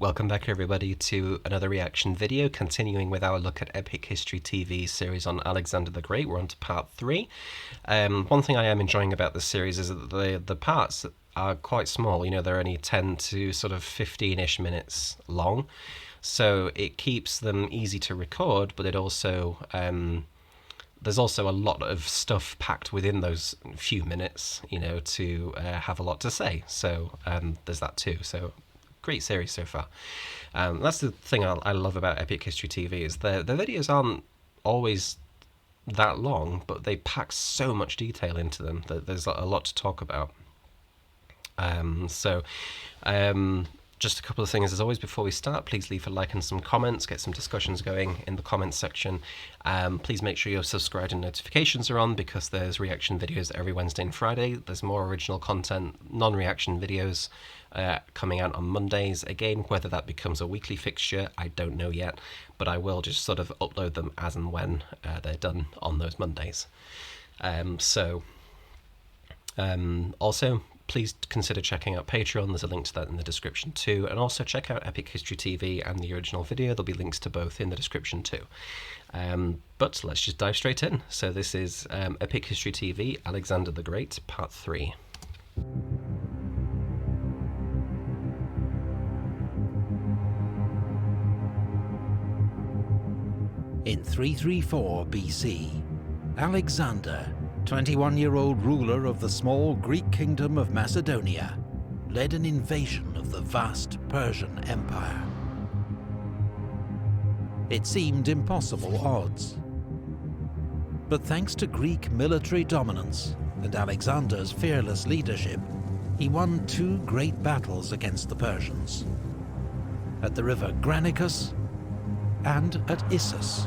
welcome back everybody to another reaction video, continuing with our look at Epic History TV series on Alexander the Great. We're on to part 3. One thing I am enjoying about this series is that the parts are quite small. You know, they're only 10 to sort of 15-ish minutes long, so it keeps them easy to record, but it also there's also a lot of stuff packed within those few minutes, you know, to have a lot to say. So there's that too. So great series so far. That's the thing I love about Epic History TV, is the videos aren't always that long, but they pack so much detail into them that there's a lot to talk about. Just a couple of things as always before we start. Please leave a like and some comments, get some discussions going in the comments section. Please make sure you're subscribed and notifications are on, because there's reaction videos every Wednesday and Friday. There's more original content, non-reaction videos coming out on Mondays. Again, whether that becomes a weekly fixture, I don't know yet, but I will just sort of upload them as and when they're done on those Mondays. Also, please consider checking out Patreon. There's a link to that in the description too. And also check out Epic History TV and the original video. There'll be links to both in the description too. But let's just dive straight in. So this is Epic History TV, Alexander the Great, Part 3. In 334 BC, Alexander, 21-year-old ruler of the small Greek kingdom of Macedonia, led an invasion of the vast Persian Empire. It seemed impossible odds. But thanks to Greek military dominance and Alexander's fearless leadership, he won 2 great battles against the Persians, at the river Granicus and at Issus.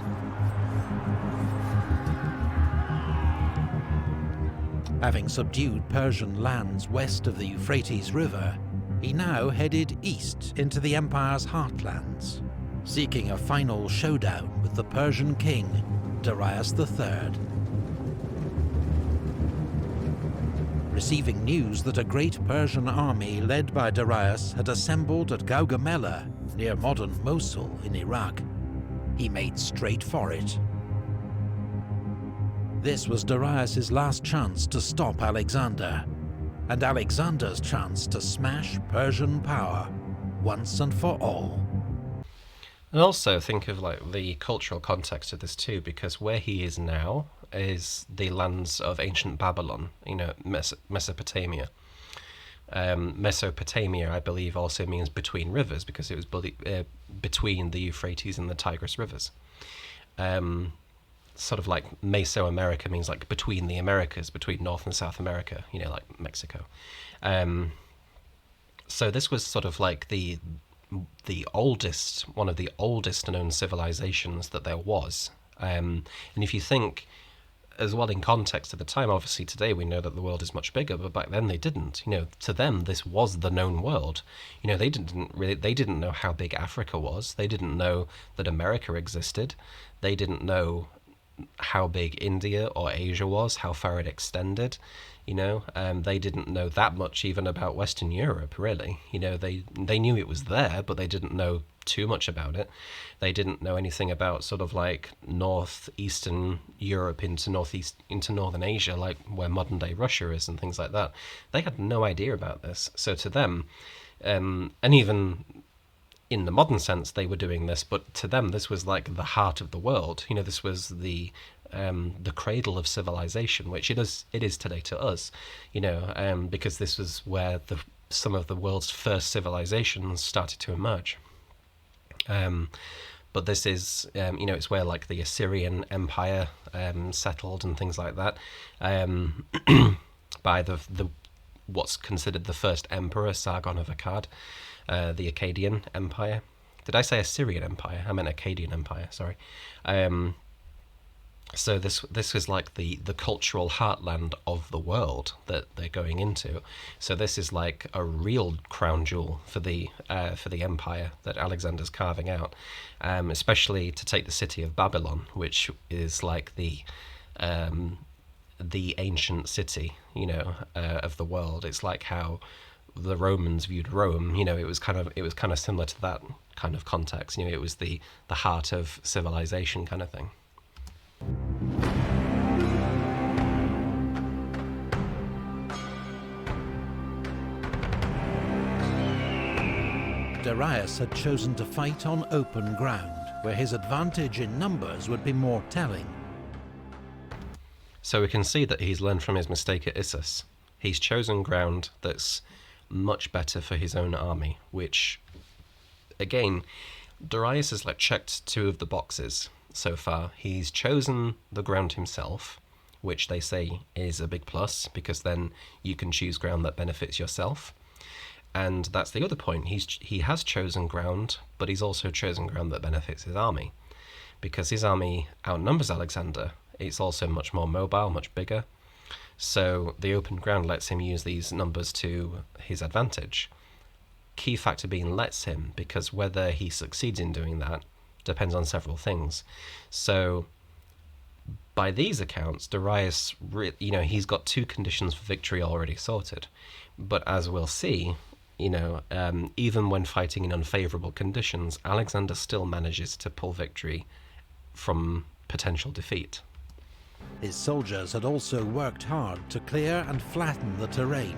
Having subdued Persian lands west of the Euphrates River, he now headed east into the empire's heartlands, seeking a final showdown with the Persian king, Darius III. Receiving news that a great Persian army led by Darius had assembled at Gaugamela, near modern Mosul in Iraq, he made straight for it. This was Darius's last chance to stop Alexander, and Alexander's chance to smash Persian power once and for all. And also think of like the cultural context of this too, because where he is now is the lands of ancient Babylon, you know, Mesopotamia. Mesopotamia, I believe, also means between rivers, because it was between the Euphrates and the Tigris rivers. Sort of like Mesoamerica means like between the Americas, between North and South America, you know, like Mexico. So this was sort of like the oldest, one of the oldest known civilizations that there was. And if you think as well in context at the time, obviously today we know that the world is much bigger, but back then they didn't. You know, to them this was the known world. You know, they didn't know how big Africa was. They didn't know that America existed. They didn't know how big India or Asia was, how far it extended. You know, they didn't know that much even about Western Europe, really. You know, they knew it was there, but they didn't know too much about it. They didn't know anything about sort of like northeastern Europe into northern Asia, like where modern day Russia is and things like that. They had no idea about this. So to them, and even in the modern sense they were doing this, but to them this was like the heart of the world. You know, this was the cradle of civilization, which it is today to us, you know, because this was where some of the world's first civilizations started to emerge. But this is, you know, it's where like the Assyrian Empire settled and things like that, by the what's considered the first emperor, Sargon of Akkad, the Akkadian Empire. Did I say Assyrian Empire? I meant Akkadian Empire, sorry. So this was like the cultural heartland of the world that they're going into. So this is like a real crown jewel for the empire that Alexander's carving out, especially to take the city of Babylon, which is like the ancient city, you know, of the world. It's like how the Romans viewed Rome, it was kind of similar to that kind of context. It was the heart of civilization kind of thing. Darius had chosen to fight on open ground, where his advantage in numbers would be more telling. So we can see that he's learned from his mistake at Issus. He's chosen ground that's much better for his own army, which, again, Darius has checked 2 of the boxes so far. He's chosen the ground himself, which they say is a big plus, because then you can choose ground that benefits yourself. And that's the other point. He has chosen ground, but he's also chosen ground that benefits his army, because his army outnumbers Alexander. It's also much more mobile, much bigger. So the open ground lets him use these numbers to his advantage. Key factor being lets him, because whether he succeeds in doing that depends on several things. So by these accounts, Darius, he's got 2 conditions for victory already sorted. But as we'll see, even when fighting in unfavorable conditions, Alexander still manages to pull victory from potential defeat. His soldiers had also worked hard to clear and flatten the terrain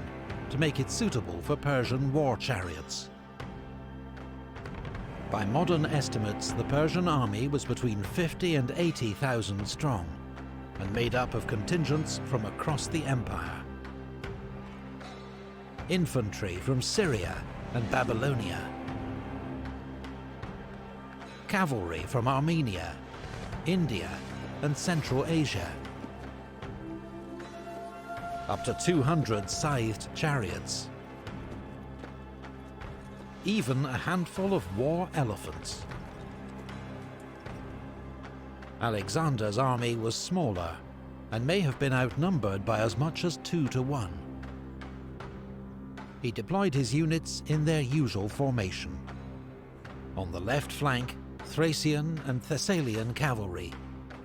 to make it suitable for Persian war chariots. By modern estimates, the Persian army was between 50 and 80,000 strong, and made up of contingents from across the empire. Infantry from Syria and Babylonia, cavalry from Armenia, India and Central Asia, up to 200 scythed chariots, even a handful of war elephants. Alexander's army was smaller and may have been outnumbered by as much as 2 to 1. He deployed his units in their usual formation. On the left flank, Thracian and Thessalian cavalry,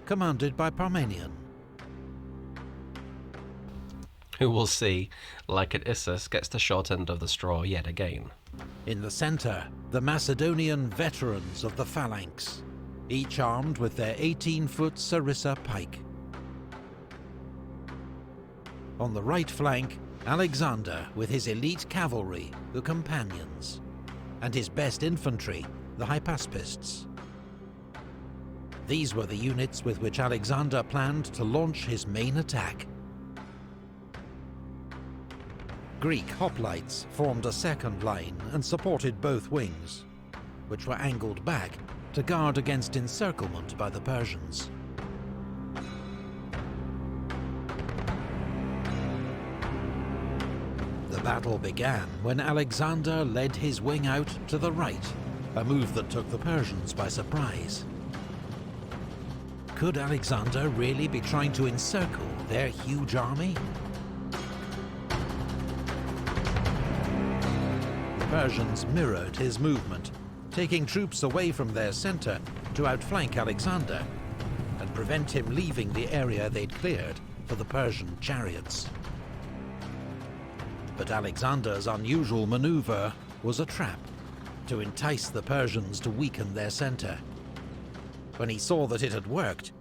commanded by Parmenion. Who we'll see, like at Issus, gets the short end of the straw yet again. In the centre, the Macedonian veterans of the phalanx, each armed with their 18-foot sarissa pike. On the right flank, Alexander with his elite cavalry, the companions, and his best infantry, the hypaspists. These were the units with which Alexander planned to launch his main attack. Greek hoplites formed a second line and supported both wings, which were angled back to guard against encirclement by the Persians. The battle began when Alexander led his wing out to the right, a move that took the Persians by surprise. Could Alexander really be trying to encircle their huge army? The Persians mirrored his movement, taking troops away from their center to outflank Alexander and prevent him leaving the area they'd cleared for the Persian chariots. But Alexander's unusual maneuver was a trap to entice the Persians to weaken their center. When he saw that it had worked,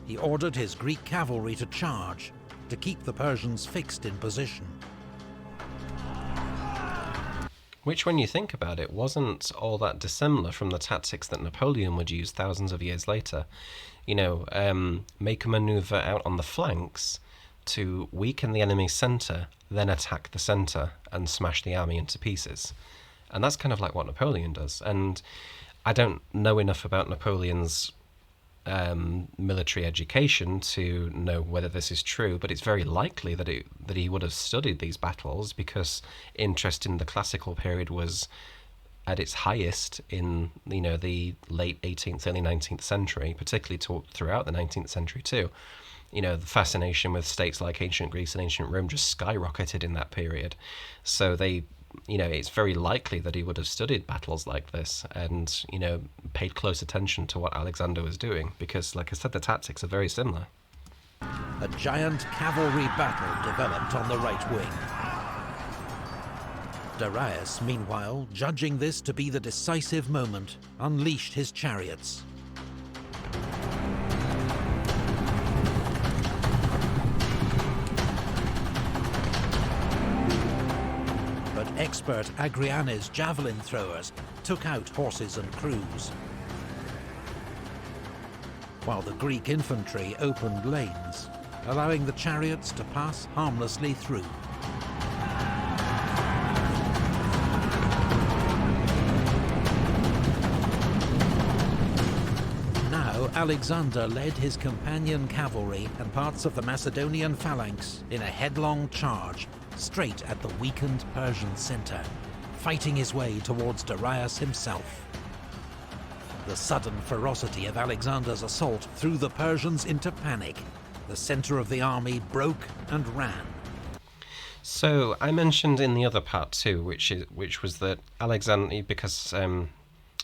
he ordered his Greek cavalry to charge to keep the Persians fixed in position. Which, when you think about it, wasn't all that dissimilar from the tactics that Napoleon would use thousands of years later. Make a maneuver out on the flanks to weaken the enemy's centre, then attack the centre and smash the army into pieces. And that's kind of like what Napoleon does. And I don't know enough about Napoleon's military education to know whether this is true, but it's very likely that he would have studied these battles, because interest in the classical period was at its highest in the late 18th, early 19th century, particularly throughout the 19th century too. The fascination with states like ancient Greece and ancient Rome just skyrocketed in that period. So it's very likely that he would have studied battles like this and, paid close attention to what Alexander was doing, because, like I said, the tactics are very similar. A giant cavalry battle developed on the right wing. Darius, meanwhile, judging this to be the decisive moment, unleashed his chariots. But expert Agrianes javelin throwers took out horses and crews, while the Greek infantry opened lanes, allowing the chariots to pass harmlessly through. Now Alexander led his companion cavalry and parts of the Macedonian phalanx in a headlong charge, straight at the weakened Persian centre, fighting his way towards Darius himself. The sudden ferocity of Alexander's assault threw the Persians into panic. The centre of the army broke and ran. So I mentioned in the other part too, which was that Alexander, because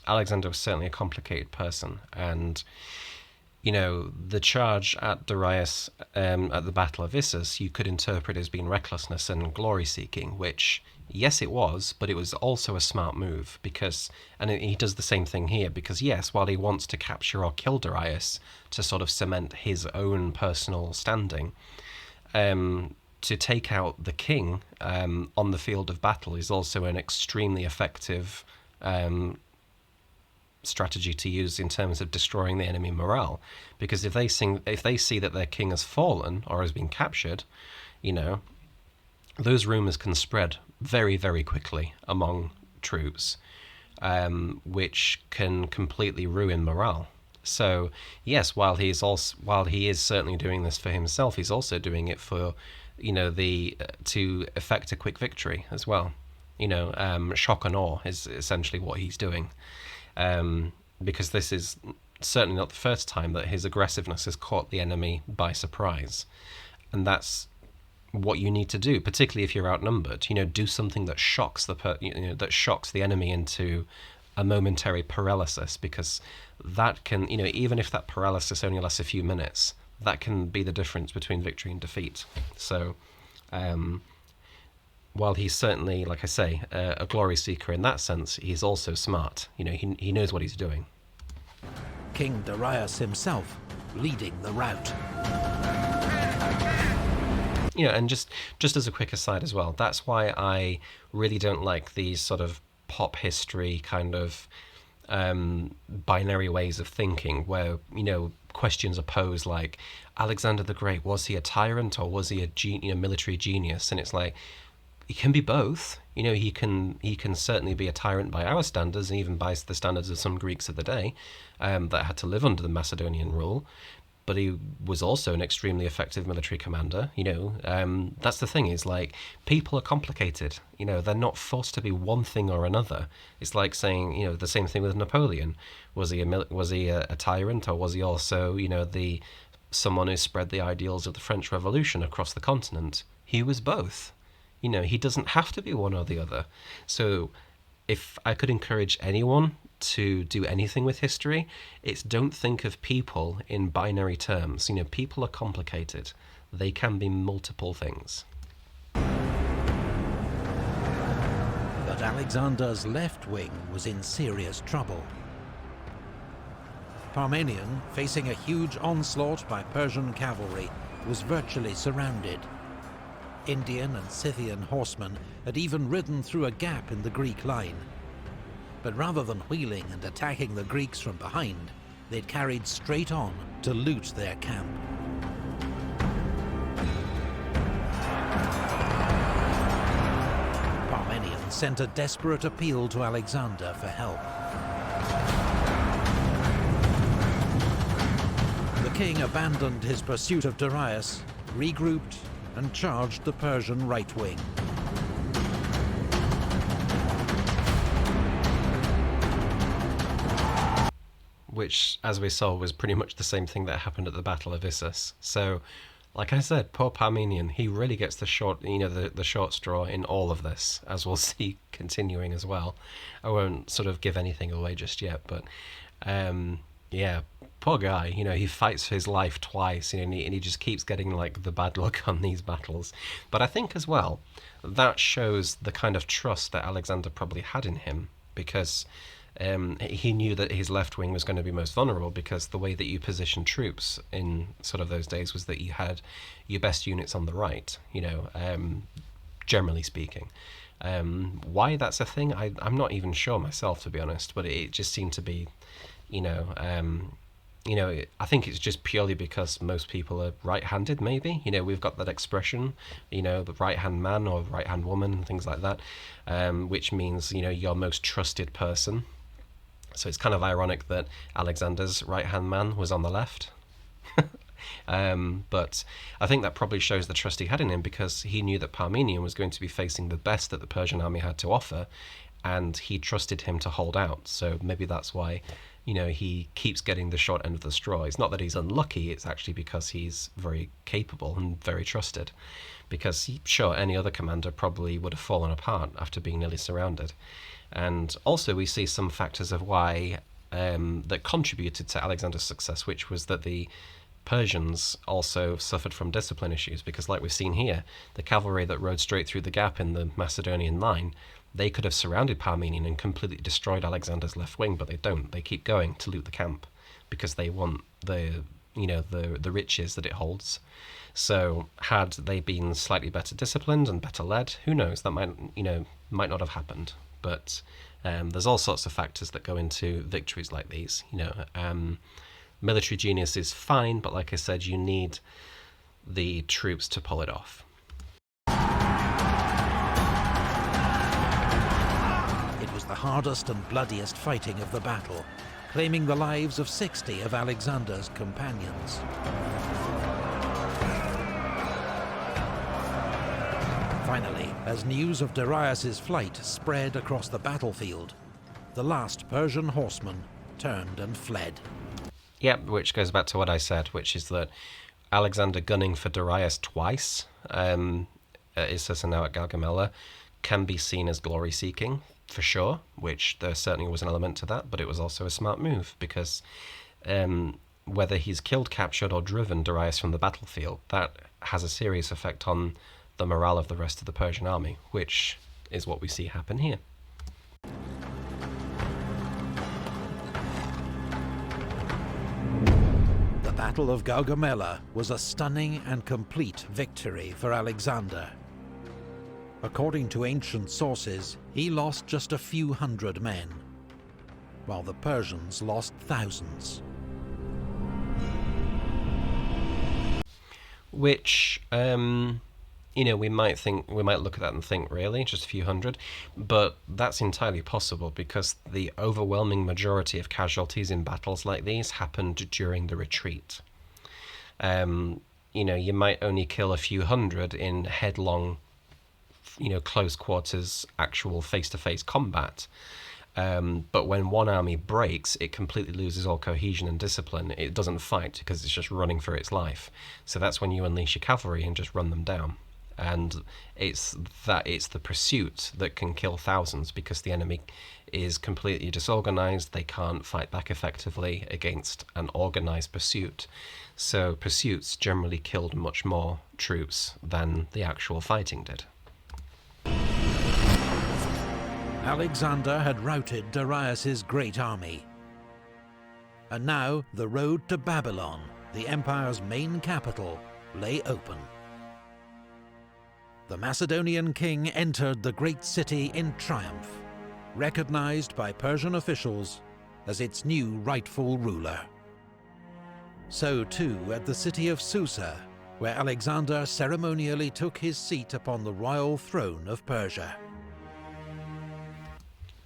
Alexander was certainly a complicated person, and the charge at Darius at the Battle of Issus you could interpret as being recklessness and glory seeking, which yes it was, but it was also a smart move, and he does the same thing here, because yes, while he wants to capture or kill Darius to sort of cement his own personal standing, to take out the king on the field of battle is also an extremely effective strategy to use in terms of destroying the enemy morale, because if they see that their king has fallen or has been captured, those rumors can spread very, very quickly among troops, which can completely ruin morale. So yes, while he is certainly doing this for himself, he's also doing it for to effect a quick victory as well. Shock and awe is essentially what he's doing, because this is certainly not the first time that his aggressiveness has caught the enemy by surprise, and that's what you need to do, particularly if you're outnumbered. Do something that shocks the enemy into a momentary paralysis, because that can, even if that paralysis only lasts a few minutes, that can be the difference between victory and defeat. So while he's certainly, like I say, a glory seeker in that sense, he's also smart. He knows what he's doing. King Darius himself leading the rout. And just as a quick aside as well, that's why I really don't like these sort of pop history kind of binary ways of thinking, where questions are posed like, Alexander the Great, was he a tyrant or was he a military genius? And it's like, he can be both. He can certainly be a tyrant by our standards, and even by the standards of some Greeks of the day that had to live under the Macedonian rule. But he was also an extremely effective military commander. That's the thing, is like, people are complicated. They're not forced to be one thing or another. It's like saying, the same thing with Napoleon. Was he a tyrant, or was he also, someone who spread the ideals of the French Revolution across the continent? He was both. He doesn't have to be one or the other. So if I could encourage anyone to do anything with history, it's don't think of people in binary terms. People are complicated. They can be multiple things. But Alexander's left wing was in serious trouble. Parmenion, facing a huge onslaught by Persian cavalry, was virtually surrounded. Indian and Scythian horsemen had even ridden through a gap in the Greek line. But rather than wheeling and attacking the Greeks from behind, they'd carried straight on to loot their camp. Parmenion sent a desperate appeal to Alexander for help. The king abandoned his pursuit of Darius, regrouped, and charged the Persian right wing. Which, as we saw, was pretty much the same thing that happened at the Battle of Issus. So, like I said, poor Parmenion, he really gets the short straw in all of this, as we'll see continuing as well. I won't sort of give anything away just yet, but poor guy, he fights for his life twice, and he just keeps getting like the bad luck on these battles. But I think as well that shows the kind of trust that Alexander probably had in him, because he knew that his left wing was going to be most vulnerable, because the way that you position troops in sort of those days was that you had your best units on the right, generally speaking. Why that's a thing, I'm not even sure myself, to be honest, but it just seemed to be, I think it's just purely because most people are right-handed, maybe. We've got that expression, the right-hand man or right-hand woman, and things like that, which means, your most trusted person. So it's kind of ironic that Alexander's right-hand man was on the left. But I think that probably shows the trust he had in him, because he knew that Parmenion was going to be facing the best that the Persian army had to offer, and he trusted him to hold out. So maybe that's why, he keeps getting the short end of the straw. It's not that he's unlucky, it's actually because he's very capable and very trusted. Because, sure, any other commander probably would have fallen apart after being nearly surrounded. And also we see some factors of why that contributed to Alexander's success, which was that the Persians also suffered from discipline issues, because like we've seen here, the cavalry that rode straight through the gap in the Macedonian line, they could have surrounded Parmenion and completely destroyed Alexander's left wing, but they don't. They keep going to loot the camp because they want the riches that it holds. So had they been slightly better disciplined and better led, who knows, that might not have happened. But there's all sorts of factors that go into victories like these. Military genius is fine, but like I said, you need the troops to pull it off. It was the hardest and bloodiest fighting of the battle, claiming the lives of 60 of Alexander's companions. Finally, as news of Darius's flight spread across the battlefield, the last Persian horseman turned and fled. Yep, which goes back to what I said, which is that Alexander gunning for Darius twice, at Issus and now at Gaugamela, can be seen as glory-seeking, for sure, which there certainly was an element to that, but it was also a smart move, because whether he's killed, captured, or driven Darius from the battlefield, that has a serious effect on the morale of the rest of the Persian army, which is what we see happen here. The Battle of Gaugamela was a stunning and complete victory for Alexander. According to ancient sources, he lost just a few hundred men, while the Persians lost thousands. Which, we might look at that and think, really, just a few hundred, but that's entirely possible, because the overwhelming majority of casualties in battles like these happened during the retreat. You might only kill a few hundred in headlong, close quarters, actual face-to-face combat. But when one army breaks, it completely loses all cohesion and discipline. It doesn't fight because it's just running for its life. So that's when you unleash your cavalry and just run them down. And it's the pursuit that can kill thousands, because the enemy is completely disorganized. They can't fight back effectively against an organized pursuit. So pursuits generally killed much more troops than the actual fighting did. Alexander had routed Darius's great army. And now the road to Babylon, the empire's main capital, lay open. The Macedonian king entered the great city in triumph, recognized by Persian officials as its new rightful ruler. So too at the city of Susa, where Alexander ceremonially took his seat upon the royal throne of Persia.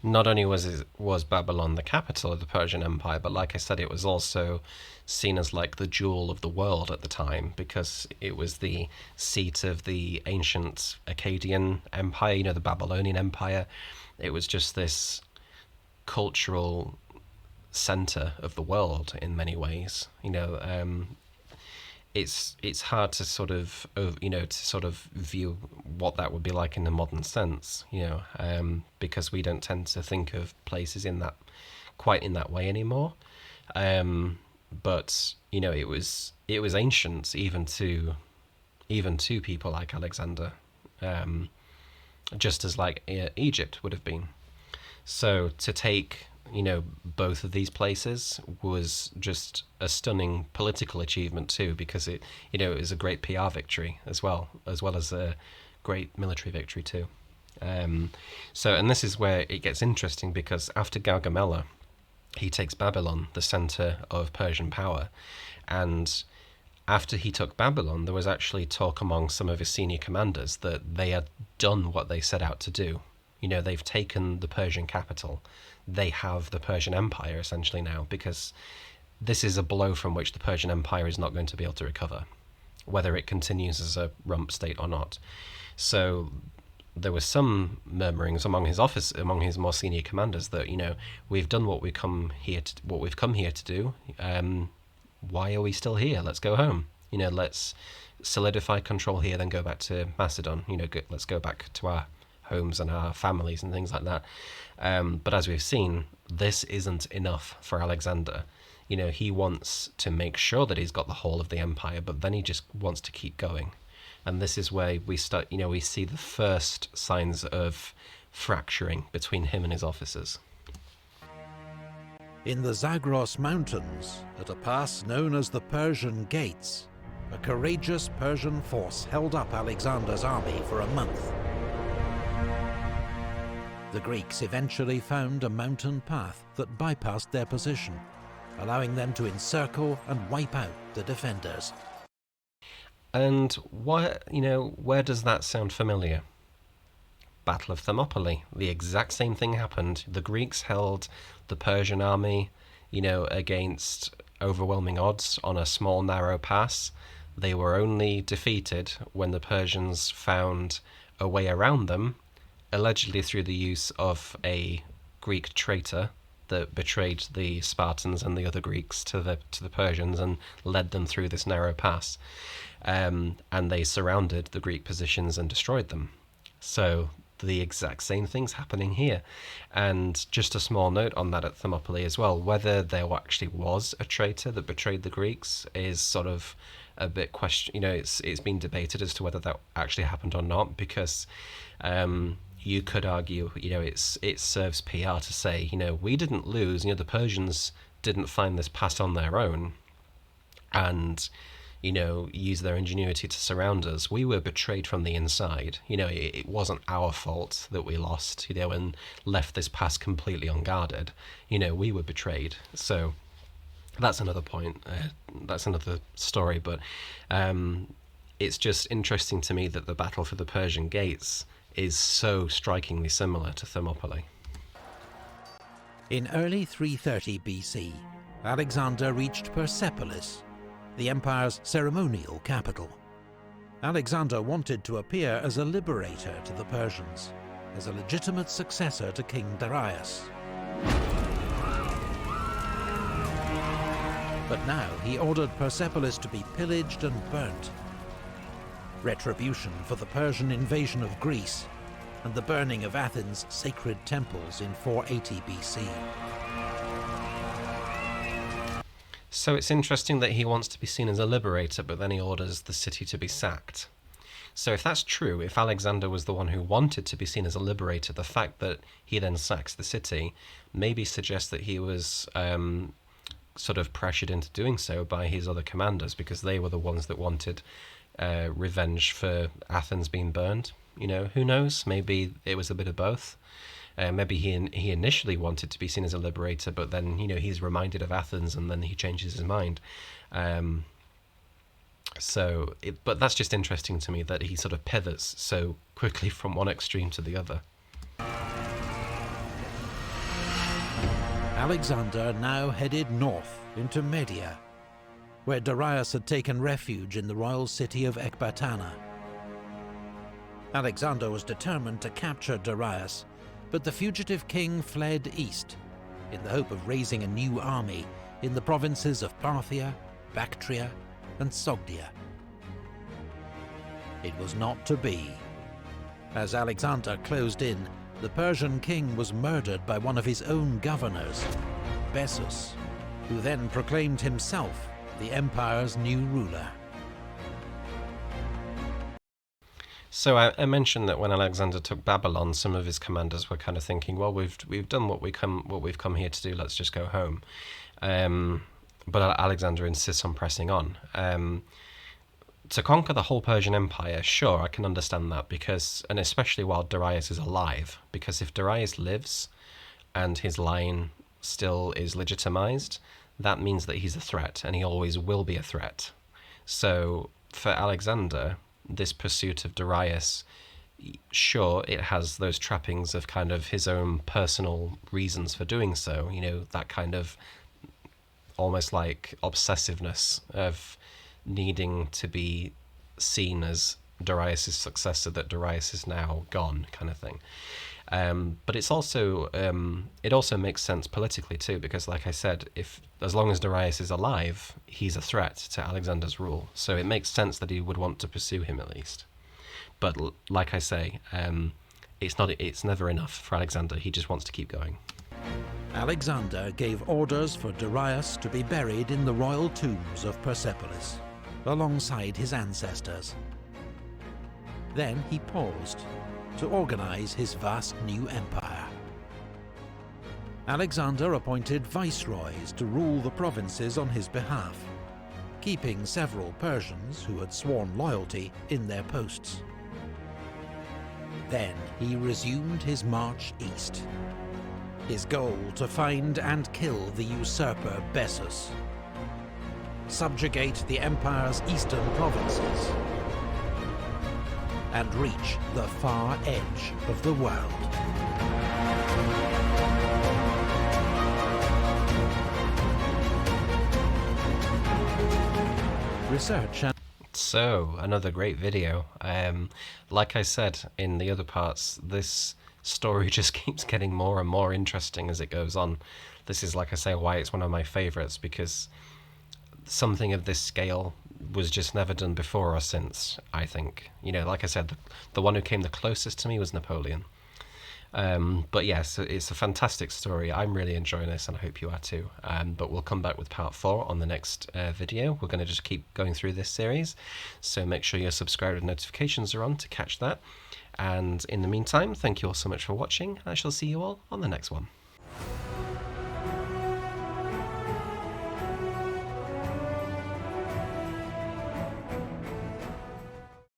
Not only was Babylon the capital of the Persian Empire, but like I said, it was also seen as like the jewel of the world at the time, because it was the seat of the ancient Akkadian Empire, the Babylonian Empire. It was just this cultural center of the world in many ways. It's hard to sort of view what that would be like in a modern sense, because we don't tend to think of places in that way anymore. but it was ancient even to people like Alexander, just as like Egypt would have been. So to take both of these places was just a stunning political achievement too, because it was a great PR victory as well as a great military victory too. And this is where it gets interesting, because after Gaugamela, he takes Babylon, the center of Persian power, and after he took Babylon, there was actually talk among some of his senior commanders that they had done what they set out to do. They've taken the Persian capital. They have the Persian Empire essentially now, because this is a blow from which the Persian Empire is not going to be able to recover, whether it continues as a rump state or not. So there was some murmurings among his more senior commanders that we've done what we've come here to do. Why are we still here? Let's go home. Let's solidify control here, then go back to Macedon. Let's go back to our homes and our families and things like that. But as we've seen, this isn't enough for Alexander. He wants to make sure that he's got the whole of the empire, but then he just wants to keep going. And this is where we start, we see the first signs of fracturing between him and his officers. In the Zagros Mountains, at a pass known as the Persian Gates, a courageous Persian force held up Alexander's army for a month. The Greeks eventually found a mountain path that bypassed their position, allowing them to encircle and wipe out the defenders. And where does that sound familiar? Battle of Thermopylae. The exact same thing happened. The Greeks held the Persian army, against overwhelming odds on a small, narrow pass. They were only defeated when the Persians found a way around them, allegedly through the use of a Greek traitor that betrayed the Spartans and the other Greeks to the Persians and led them through this narrow pass. And they surrounded the Greek positions and destroyed them. So the exact same thing's happening here. And just a small note on that at Thermopylae as well, whether there actually was a traitor that betrayed the Greeks is sort of a bit it's been debated as to whether that actually happened or not, because you could argue, it serves PR to say, we didn't lose, the Persians didn't find this pass on their own and, use their ingenuity to surround us. We were betrayed from the inside. It wasn't our fault that we lost, and left this pass completely unguarded. We were betrayed. So that's another point. That's another story. But it's just interesting to me that the battle for the Persian Gates is so strikingly similar to Thermopylae. In early 330 BC, Alexander reached Persepolis, the empire's ceremonial capital. Alexander wanted to appear as a liberator to the Persians, as a legitimate successor to King Darius. But now he ordered Persepolis to be pillaged and burnt. Retribution for the Persian invasion of Greece and the burning of Athens' sacred temples in 480 BC. So it's interesting that he wants to be seen as a liberator, but then he orders the city to be sacked. So if that's true, if Alexander was the one who wanted to be seen as a liberator, the fact that he then sacks the city maybe suggests that he was sort of pressured into doing so by his other commanders, because they were the ones that wanted revenge for Athens being burned. Who knows? Maybe it was a bit of both. Maybe he initially wanted to be seen as a liberator, but then he's reminded of Athens, and then he changes his mind. But that's just interesting to me that he sort of pivots so quickly from one extreme to the other. Alexander now headed north into Media, where Darius had taken refuge in the royal city of Ecbatana. Alexander was determined to capture Darius, but the fugitive king fled east, in the hope of raising a new army in the provinces of Parthia, Bactria, and Sogdia. It was not to be. As Alexander closed in, the Persian king was murdered by one of his own governors, Bessus. who then proclaimed himself the Empire's new ruler. So I mentioned that when Alexander took Babylon, some of his commanders were kind of thinking, "Well, we've done what we've come here to do. Let's just go home." But Alexander insists on pressing on. To conquer the whole Persian Empire, sure, I can understand that, because, and especially while Darius is alive, because if Darius lives and his line still is legitimized, that means that he's a threat, and he always will be a threat. So for Alexander, this pursuit of Darius, sure, it has those trappings of kind of his own personal reasons for doing so, that kind of almost like obsessiveness of needing to be seen as Darius' successor, that Darius is now gone, kind of thing. But it's also it also makes sense politically too, because like I said, as long as Darius is alive, he's a threat to Alexander's rule. So it makes sense that he would want to pursue him at least. But like I say, it's never enough for Alexander. He just wants to keep going. Alexander gave orders for Darius to be buried in the royal tombs of Persepolis, alongside his ancestors. Then he paused to organize his vast new empire. Alexander appointed viceroys to rule the provinces on his behalf, keeping several Persians who had sworn loyalty in their posts. Then he resumed his march east, his goal to find and kill the usurper Bessus, subjugate the empire's eastern provinces, and reach the far edge of the world. Research and... So, another great video. Like I said in the other parts, this story just keeps getting more and more interesting as it goes on. This is, like I say, why it's one of my favourites, because something of this scale was just never done before or since, I think. Like I said, the one who came the closest to me was Napoleon. But yes, it's a fantastic story. I'm really enjoying this, and I hope you are too. But we'll come back with part 4 on the next video. We're going to just keep going through this series, so make sure you're subscribed and notifications are on to catch that. And in the meantime, thank you all so much for watching. I shall see you all on the next one.